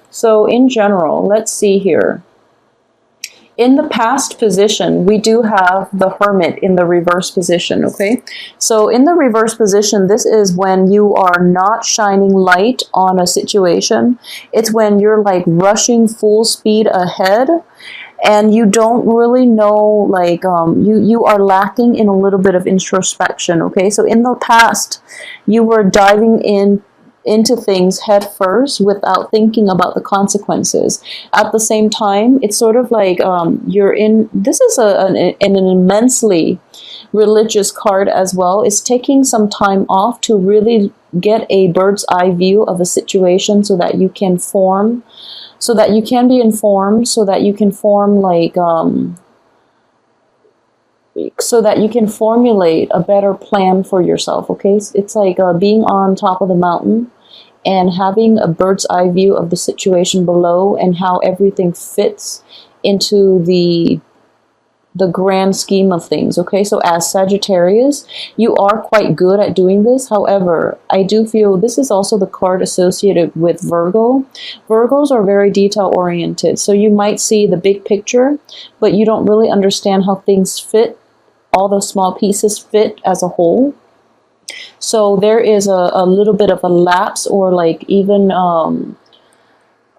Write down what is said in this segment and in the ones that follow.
So in general, let's see here. In the past position, we do have the Hermit in the reverse position, okay? So in the reverse position, this is when you are not shining light on a situation. It's when you're like rushing full speed ahead and you don't really know, like, you are lacking in a little bit of introspection, okay? So in the past, you were diving into things head first without thinking about the consequences. At the same time, it's sort of like you're in, this is an immensely religious card as well. It's taking some time off to really get a bird's eye view of a situation so that you can form, so that you can be informed, so that you can form like, so that you can formulate a better plan for yourself, okay? It's like being on top of the mountain and having a bird's eye view of the situation below and how everything fits into the grand scheme of things, okay? So as Sagittarius, you are quite good at doing this. However, I do feel this is also the card associated with Virgo. Virgos are very detail-oriented, so you might see the big picture, but you don't really understand how things fit, all the small pieces fit as a whole. So there is a little bit of a lapse, or like even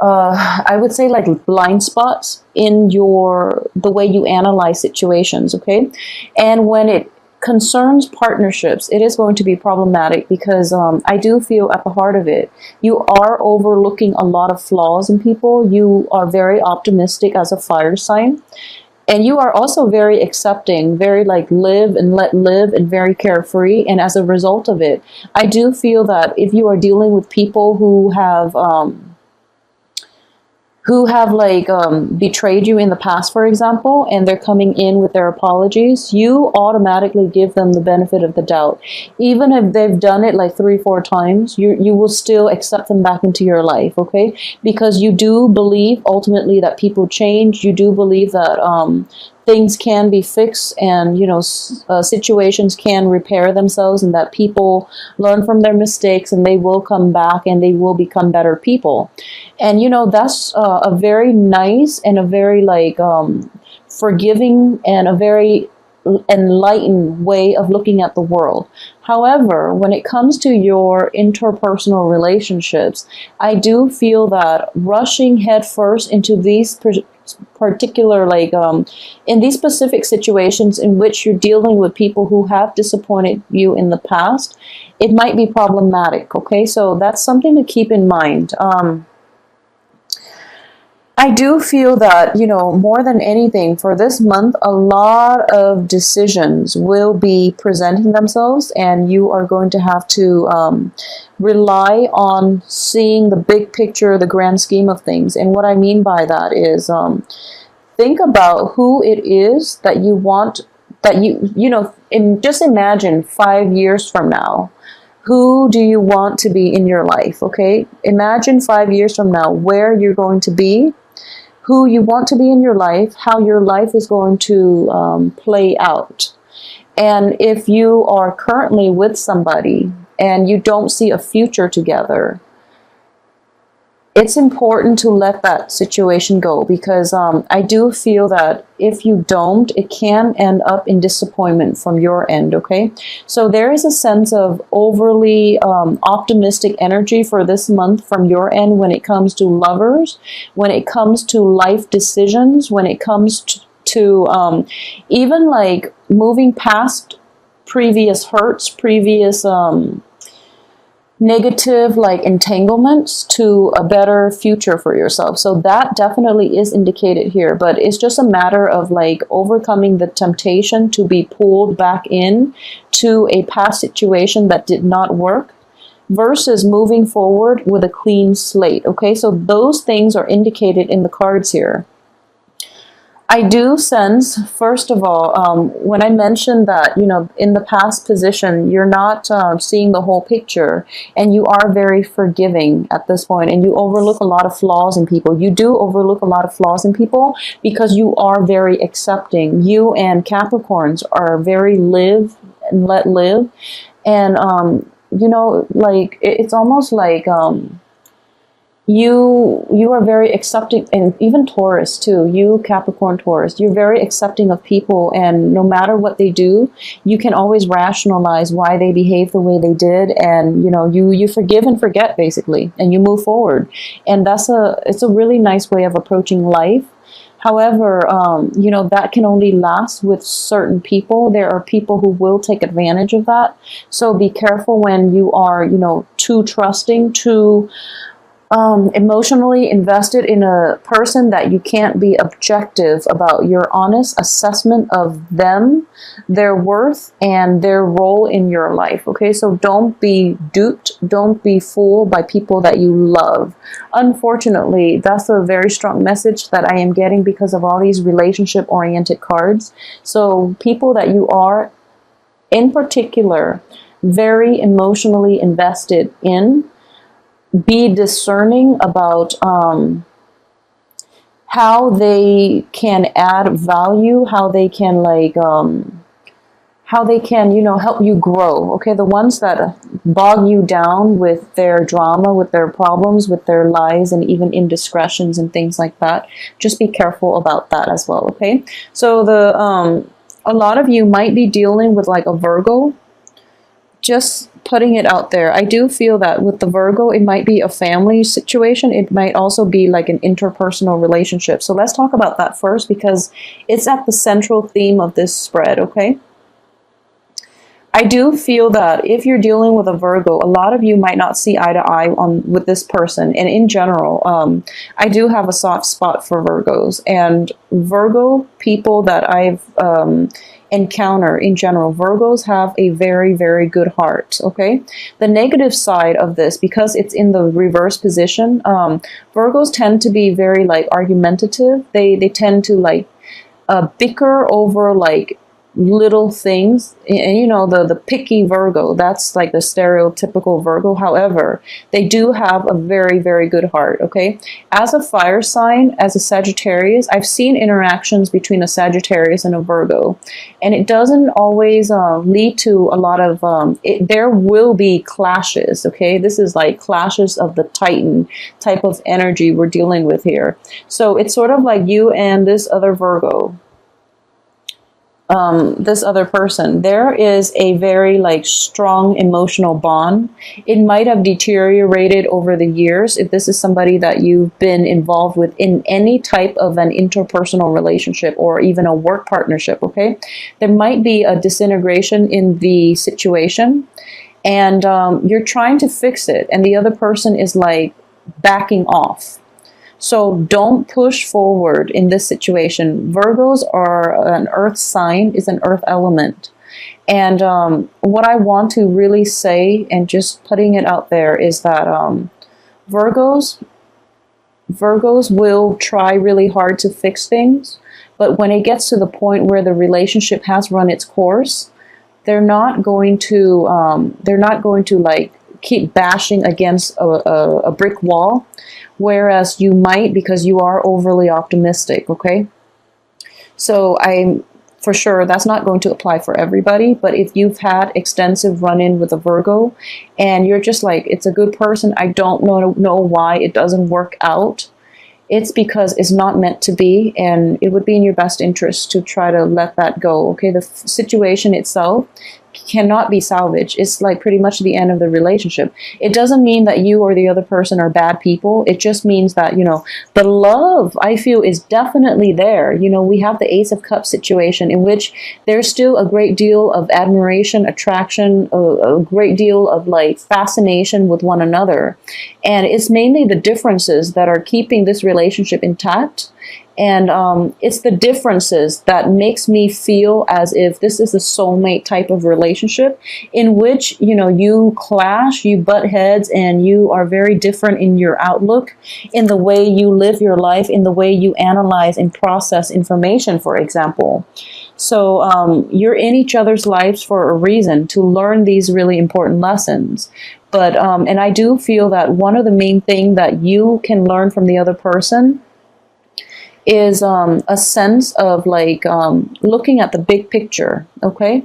I would say like blind spots in the way you analyze situations, okay? And when it concerns partnerships, it is going to be problematic because I do feel at the heart of it, you are overlooking a lot of flaws in people. You are very optimistic as a fire sign. And you are also very accepting, very like live and let live, and very carefree. And as a result of it, I do feel that if you are dealing with people who have betrayed you in the past, for example, and they're coming in with their apologies, you automatically give them the benefit of the doubt. Even if they've done it like 3-4 times, you will still accept them back into your life, okay? Because you do believe ultimately that people change. You do believe that things can be fixed, and, you know, situations can repair themselves, and that people learn from their mistakes and they will come back and they will become better people. And, you know, that's a very nice and a very like forgiving and a very enlightened way of looking at the world. However, when it comes to your interpersonal relationships, I do feel that rushing headfirst into these particular, like in these specific situations in which you're dealing with people who have disappointed you in the past, it might be problematic, okay? So that's something to keep in mind. I do feel that, you know, more than anything for this month, a lot of decisions will be presenting themselves, and you are going to have to rely on seeing the big picture, the grand scheme of things. And what I mean by that is think about who it is that you want, that you know, just imagine 5 years from now. Who do you want to be in your life, okay? Imagine 5 years from now where you're going to be, who you want to be in your life, how your life is going to play out. And if you are currently with somebody and you don't see a future together, it's important to let that situation go, because I do feel that if you don't, it can end up in disappointment from your end, okay? So there is a sense of overly optimistic energy for this month from your end when it comes to lovers, when it comes to life decisions, when it comes to even like moving past previous hurts, previous negative like entanglements to a better future for yourself. So that definitely is indicated here, but it's just a matter of like overcoming the temptation to be pulled back in to a past situation that did not work versus moving forward with a clean slate. Okay, so those things are indicated in the cards here. I do sense, first of all, when I mentioned that, you know, in the past position, you're not seeing the whole picture, and you are very forgiving at this point, and you overlook a lot of flaws in people. You do overlook a lot of flaws in people because you are very accepting. You and Capricorns are very live and let live. And, you know, like, it's almost like, you are very accepting, and even Taurus too, you Capricorn Taurus, you're very accepting of people, and no matter what they do, you can always rationalize why they behave the way they did, and you know, you forgive and forget basically, and you move forward. And it's a really nice way of approaching life. However, you know, that can only last with certain people. There are people who will take advantage of that. So be careful when you are, you know, too trusting, too emotionally invested in a person, that you can't be objective about your honest assessment of them, their worth, and their role in your life. Okay, so don't be duped, don't be fooled by people that you love. Unfortunately, that's a very strong message that I am getting because of all these relationship oriented cards. So people that you are in particular very emotionally invested in, be discerning about how they can add value, how they can you know, help you grow. Okay, the ones that bog you down with their drama, with their problems, with their lies, and even indiscretions and things like that, just be careful about that as well. Okay, so a lot of you might be dealing with like a Virgo. Just putting it out there. I do feel that with the Virgo, it might be a family situation. It might also be like an interpersonal relationship. So let's talk about that first, because it's at the central theme of this spread, okay? I do feel that if you're dealing with a Virgo, a lot of you might not see eye to eye with this person. And in general, I do have a soft spot for Virgos. And Virgo people that I've encounter in general, Virgos have a very, very good heart. Okay, the negative side of this, because it's in the reverse position, Virgos tend to be very like argumentative. They tend to like bicker over like little things, and you know, the picky Virgo, that's like the stereotypical Virgo. However, they do have a very, very good heart. Okay, as a fire sign, as a Sagittarius, I've seen interactions between a Sagittarius and a Virgo, and it doesn't always lead to a lot of there will be clashes. Okay, this is like clashes of the Titan type of energy we're dealing with here. So it's sort of like you and this other Virgo, this other person, there is a very like strong emotional bond. It might have deteriorated over the years if this is somebody that you've been involved with in any type of an interpersonal relationship or even a work partnership. Okay, there might be a disintegration in the situation, and you're trying to fix it, and the other person is like backing off. So don't push forward in this situation. Virgos are an earth sign, is an earth element. And what I want to really say, and just putting it out there, is that Virgos will try really hard to fix things. But when it gets to the point where the relationship has run its course, they're not going to like keep bashing against a brick wall. Whereas you might, because you are overly optimistic, okay? So for sure, that's not going to apply for everybody, but if you've had extensive run-in with a Virgo, and you're just like, it's a good person, I don't know why it doesn't work out, it's because it's not meant to be, and it would be in your best interest to try to let that go, okay? The situation itself cannot be salvaged. It's like pretty much the end of the relationship. It doesn't mean that you or the other person are bad people. It just means that, you know, the love, I feel, is definitely there. You know, we have the Ace of Cups situation in which there's still a great deal of admiration, attraction, a great deal of like fascination with one another. And it's mainly the differences that are keeping this relationship intact. And it's the differences that makes me feel as if this is a soulmate type of relationship in which, you know, you clash, you butt heads, and you are very different in your outlook, in the way you live your life, in the way you analyze and process information, for example. So you're in each other's lives for a reason, to learn these really important lessons. But, and I do feel that one of the main things that you can learn from the other person is a sense of like looking at the big picture, okay?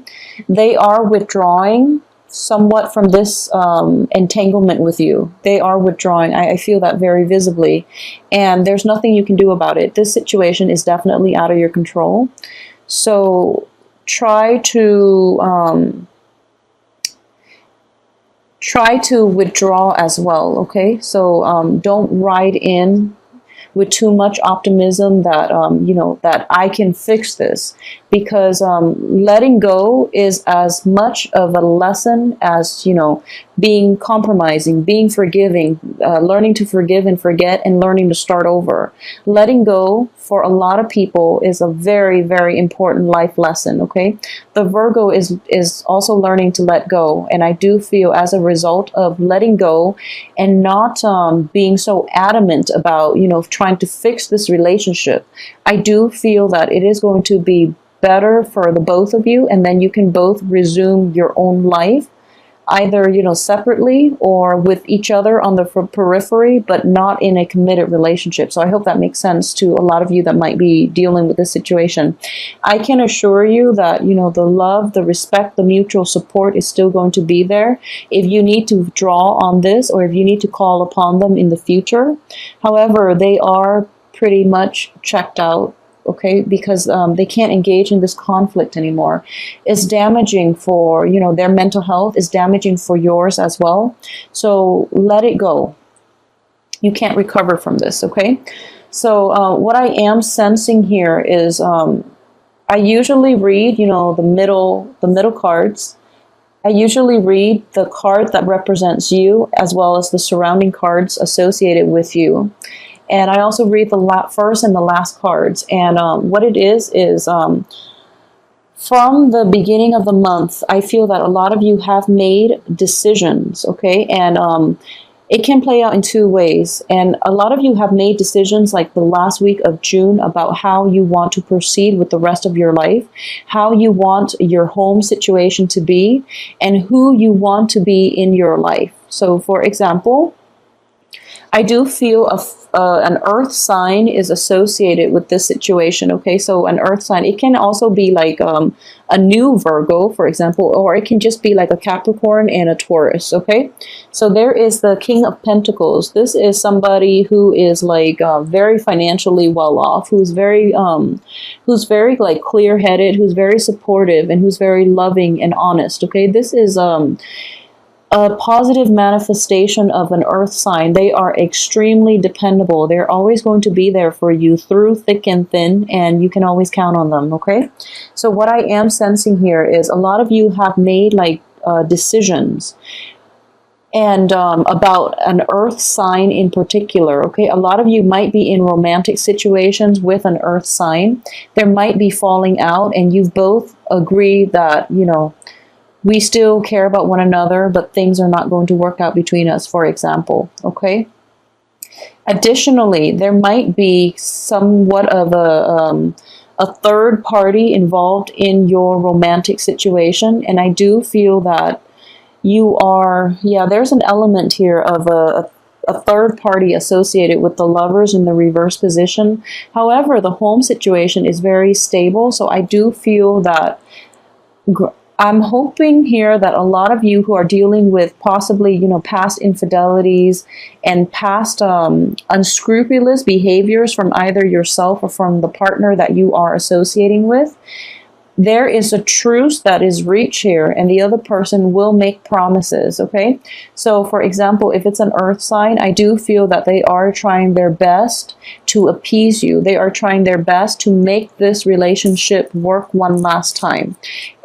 They are withdrawing somewhat from this entanglement with you. They are withdrawing. I feel that very visibly. And there's nothing you can do about it. This situation is definitely out of your control. So try to withdraw as well, okay? So don't ride in with too much optimism that, you know, that I can fix this. Because letting go is as much of a lesson as, you know, being compromising, being forgiving, learning to forgive and forget, and learning to start over. Letting go for a lot of people is a very, very important life lesson, okay? The Virgo is also learning to let go. And I do feel as a result of letting go and not being so adamant about, you know, trying to fix this relationship, I do feel that it is going to be better for the both of you, and then you can both resume your own life, either, you know, separately or with each other on the periphery, but not in a committed relationship. So I hope that makes sense to a lot of you that might be dealing with this situation. I can assure you that, you know, the love, the respect, the mutual support is still going to be there. If you need to draw on this, or if you need to call upon them in the future. However, they are pretty much checked out, okay, because they can't engage in this conflict anymore. It's damaging for, you know, their mental health, is damaging for yours as well. So let it go. You can't recover from this, okay? So what I am sensing here is I usually read, you know, the middle cards. I usually read the card that represents you, as well as the surrounding cards associated with you. And I also read the first and the last cards. And what it is from the beginning of the month, I feel that a lot of you have made decisions, okay? And it can play out in two ways. And a lot of you have made decisions like the last week of June about how you want to proceed with the rest of your life, how you want your home situation to be, and who you want to be in your life. So for example, I do feel an earth sign is associated with this situation, okay? So an earth sign, it can also be like a new Virgo, for example, or it can just be like a Capricorn and a Taurus, okay? So there is the King of Pentacles. This is somebody who is like very financially well off, who's very like clear-headed, who's very supportive, and who's very loving and honest, okay? This is a positive manifestation of an earth sign. They are extremely dependable. They're always going to be there for you through thick and thin, and you can always count on them, okay? So what I am sensing here is a lot of you have made like decisions and about an earth sign in particular, okay? A lot of you might be in romantic situations with an earth sign. There might be falling out, and you've both agreed that, you know, we still care about one another, but things are not going to work out between us, for example, okay? Additionally, there might be somewhat of a third party involved in your romantic situation, and I do feel that you are, yeah, there's an element here of a third party associated with the Lovers in the reverse position. However, the home situation is very stable, so I do feel that I'm hoping here that a lot of you who are dealing with possibly, you know, past infidelities and past unscrupulous behaviors from either yourself or from the partner that you are associating with, there is a truce that is reached here, and the other person will make promises, okay? So, for example, if it's an earth sign, I do feel that they are trying their best to appease you. They are trying their best to make this relationship work one last time.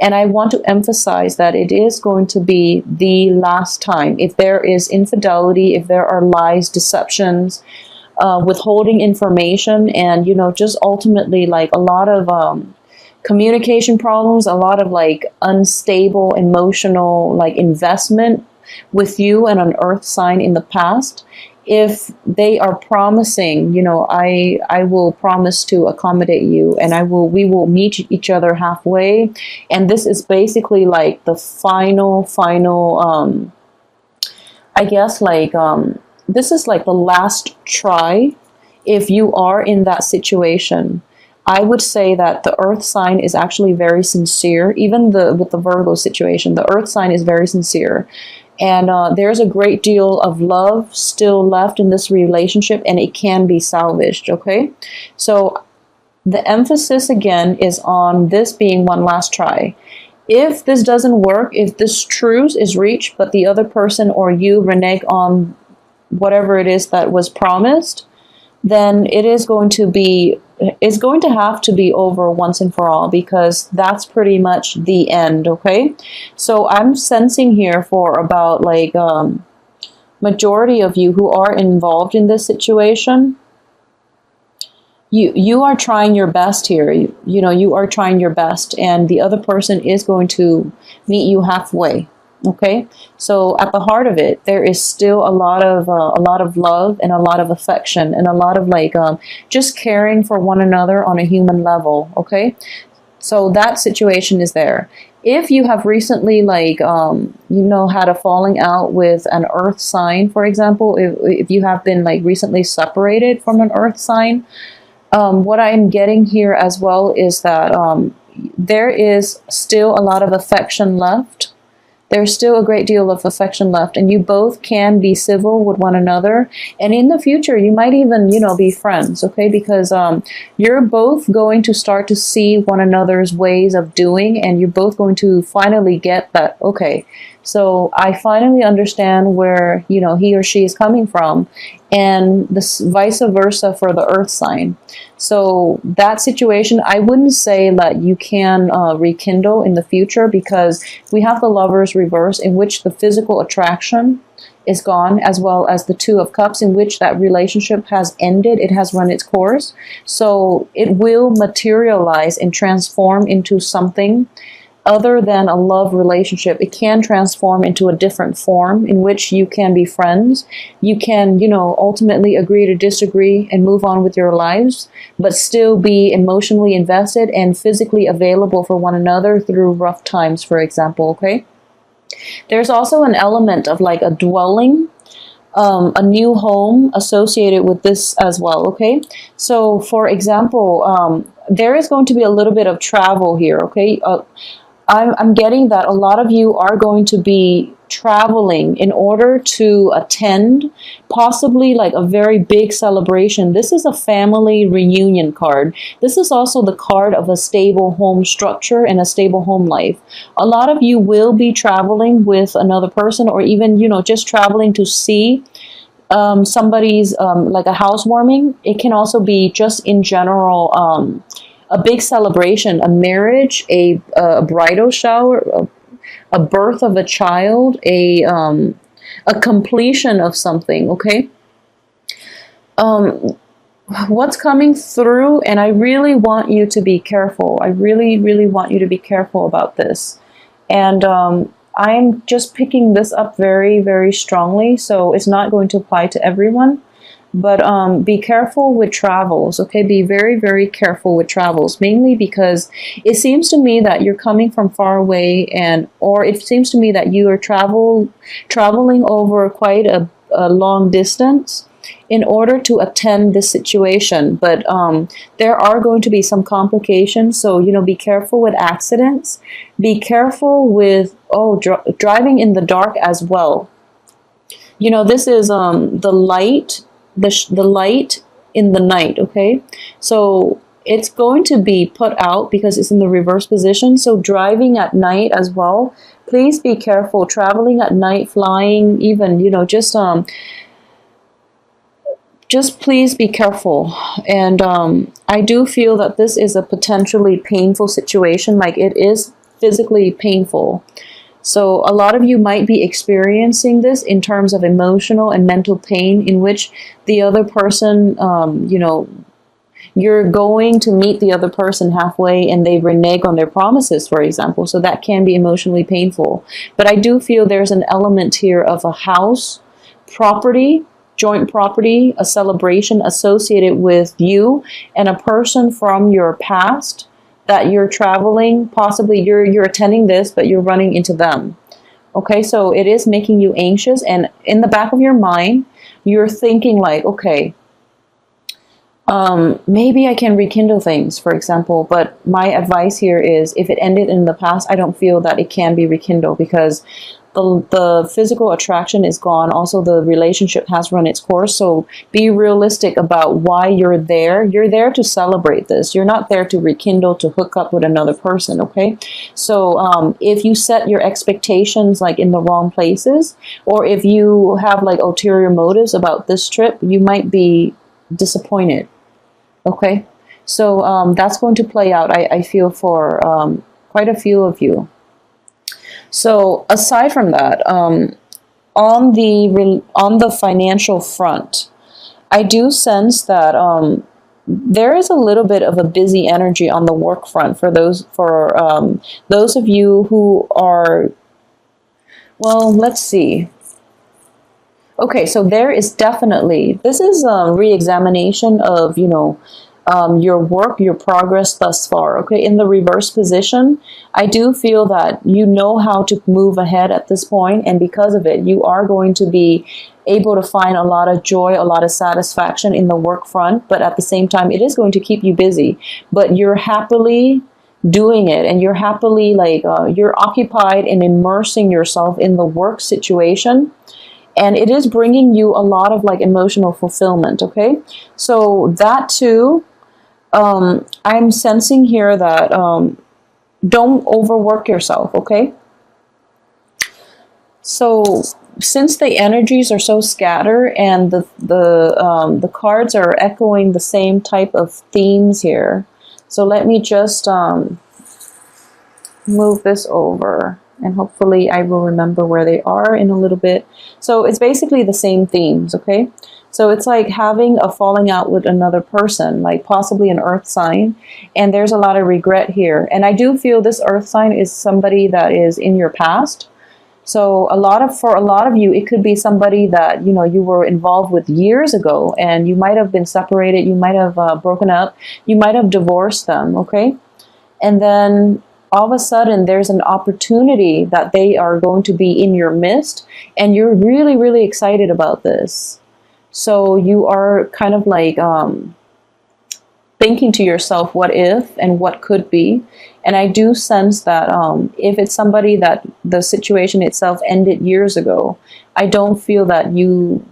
And I want to emphasize that it is going to be the last time. If there is infidelity, if there are lies, deceptions, withholding information, and, you know, just ultimately like a lot of communication problems, a lot of like unstable emotional like investment with you and an earth sign in the past, if they are promising, you know, I will promise to accommodate you, and we will meet each other halfway, and this is basically like the final I guess like this is like the last try if you are in that situation. I would say that the earth sign is actually very sincere. Even with the Virgo situation, the earth sign is very sincere. And there's a great deal of love still left in this relationship, and it can be salvaged, okay? So the emphasis again is on this being one last try. If this doesn't work, if this truce is reached, but the other person or you renege on whatever it is that was promised, then it's going to have to be over once and for all, because that's pretty much the end, okay? So I'm sensing here for about like majority of you who are involved in this situation, you are trying your best here. You know, you are trying your best, and the other person is going to meet you halfway. Okay, so at the heart of it, there is still a lot of love and a lot of affection and a lot of like just caring for one another on a human level. Okay, so that situation is there. If you have recently like had a falling out with an earth sign, for example, if you have been like recently separated from an earth sign, what I'm getting here as well is that there is still a lot of affection left. There's still a great deal of affection left, and you both can be civil with one another. And in the future, you might even, be friends, okay? Because you're both going to start to see one another's ways of doing, and you're both going to finally get that, okay, so I finally understand where, he or she is coming from, and this vice versa for the earth sign. So that situation, I wouldn't say that you can rekindle in the future, because we have the Lovers reverse, in which the physical attraction is gone, as well as the Two of Cups, in which that relationship has ended. It has run its course. So it will materialize and transform into something other than a love relationship. It can transform into a different form in which you can be friends. You can, ultimately agree to disagree and move on with your lives, but still be emotionally invested and physically available for one another through rough times, for example, okay? There's also an element of like a dwelling, a new home associated with this as well, okay? So, for example, there is going to be a little bit of travel here, okay? I'm getting that a lot of you are going to be traveling in order to attend possibly like a very big celebration. This is a family reunion card. This is also the card of a stable home structure and a stable home life. A lot of you will be traveling with another person, or even, just traveling to see somebody's like a housewarming. It can also be just in general a big celebration, a marriage, a bridal shower, a birth of a child, a completion of something, okay? What's coming through, and I really want you to be careful. I really, really want you to be careful about this. And I'm just picking this up very, very strongly, so it's not going to apply to everyone. But be careful with travels, okay? Be very, very careful with travels, mainly because it seems to me that you're coming from far away, or it seems to me that you are traveling over quite a long distance in order to attend this situation. But there are going to be some complications, so, be careful with accidents. Be careful with, driving in the dark as well. This is the light, the light in the night, okay? So it's going to be put out because it's in the reverse position. So driving at night as well, please be careful. Traveling at night, flying, even, just please be careful. And I do feel that this is a potentially painful situation, like it is physically painful. So a lot of you might be experiencing this in terms of emotional and mental pain, in which the other person, you're going to meet the other person halfway and they renege on their promises, for example. So that can be emotionally painful. But I do feel there's an element here of a house, property, joint property, a celebration associated with you and a person from your past that you're traveling, possibly you're attending this, but you're running into them. Okay, so it is making you anxious, and in the back of your mind, you're thinking like, okay, Maybe I can rekindle things, for example, but my advice here is if it ended in the past, I don't feel that it can be rekindled because the physical attraction is gone. Also, the relationship has run its course. So be realistic about why you're there. You're there to celebrate this. You're not there to rekindle, to hook up with another person, okay? So if you set your expectations like in the wrong places, or if you have like ulterior motives about this trip, you might be disappointed, okay? So that's going to play out, I feel, for quite a few of you. So aside from that, on the financial front, I do sense that there is a little bit of a busy energy on the work front for those of you who are, well, let's see. Okay, so there is definitely, this is a re-examination of, you know, your work, your progress thus far, okay? In the reverse position, I do feel that you know how to move ahead at this point, and because of it, you are going to be able to find a lot of joy, a lot of satisfaction in the work front, but at the same time, it is going to keep you busy, but you're happily doing it, and you're happily, like, you're occupied in immersing yourself in the work situation, and it is bringing you a lot of, like, emotional fulfillment, okay? So that too, I'm sensing here that don't overwork yourself, okay? So since the energies are so scattered and the cards are echoing the same type of themes here, so let me just move this over, and hopefully I will remember where they are in a little bit. So it's basically the same themes, okay? So it's like having a falling out with another person, like possibly an earth sign, and there's a lot of regret here. And I do feel this earth sign is somebody that is in your past. So for a lot of you, it could be somebody that, you know, you were involved with years ago, and you might have been separated, you might have broken up, you might have divorced them, okay? And then all of a sudden there's an opportunity that they are going to be in your midst, and you're really, really excited about this. So you are kind of like thinking to yourself, what if and what could be. And I do sense that if it's somebody that the situation itself ended years ago, I don't feel that you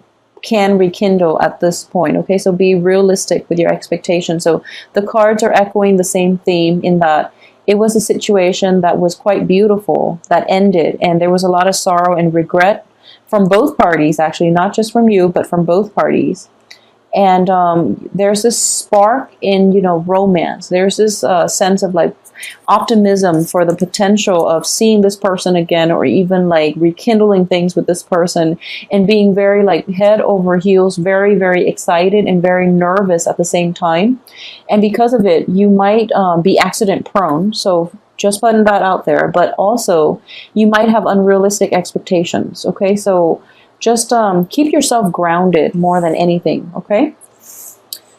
can rekindle at this point, okay? So be realistic with your expectations. So the cards are echoing the same theme in that it was a situation that was quite beautiful that ended, and there was a lot of sorrow and regret from both parties, actually, not just from you, but from both parties. And there's this spark in, you know, romance. There's this sense of like optimism for the potential of seeing this person again, or even like rekindling things with this person, and being very like head over heels, very, very excited and very nervous at the same time. And because of it, you might be accident prone. So just putting that out there, but also you might have unrealistic expectations, okay? So just keep yourself grounded more than anything, okay?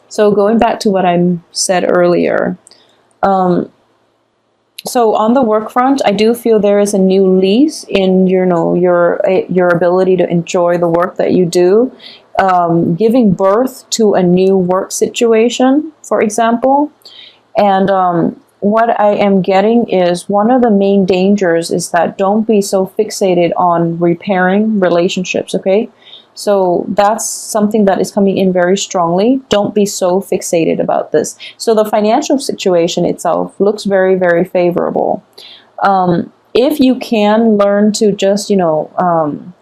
So going back to what I said earlier, so on the work front, I do feel there is a new lease in, you know, your ability to enjoy the work that you do, giving birth to a new work situation, for example. And what I am getting is one of the main dangers is that don't be so fixated on repairing relationships, okay? So that's something that is coming in very strongly. Don't be so fixated about this. So the financial situation itself looks very, very favorable. If you can learn to just, you know,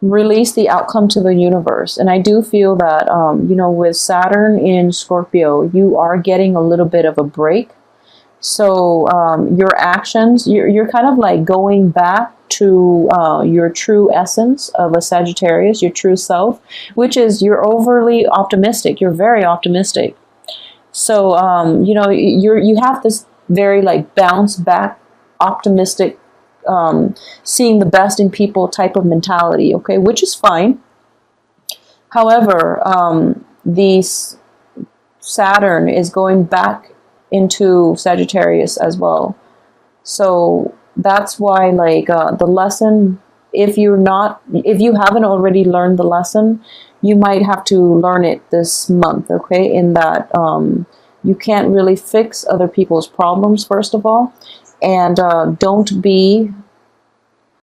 release the outcome to the universe. And I do feel that, you know, with Saturn in Scorpio, you are getting a little bit of a break. So your actions, you're kind of like going back to your true essence of a Sagittarius, your true self, which is you're overly optimistic. You're very optimistic. So, you know, you have this very like bounce back, optimistic, seeing the best in people type of mentality, okay, which is fine. However, these Saturn is going back into Sagittarius as well. So that's why, like, the lesson if you haven't already learned the lesson, you might have to learn it this month, okay? In that you can't really fix other people's problems, first of all, and don't be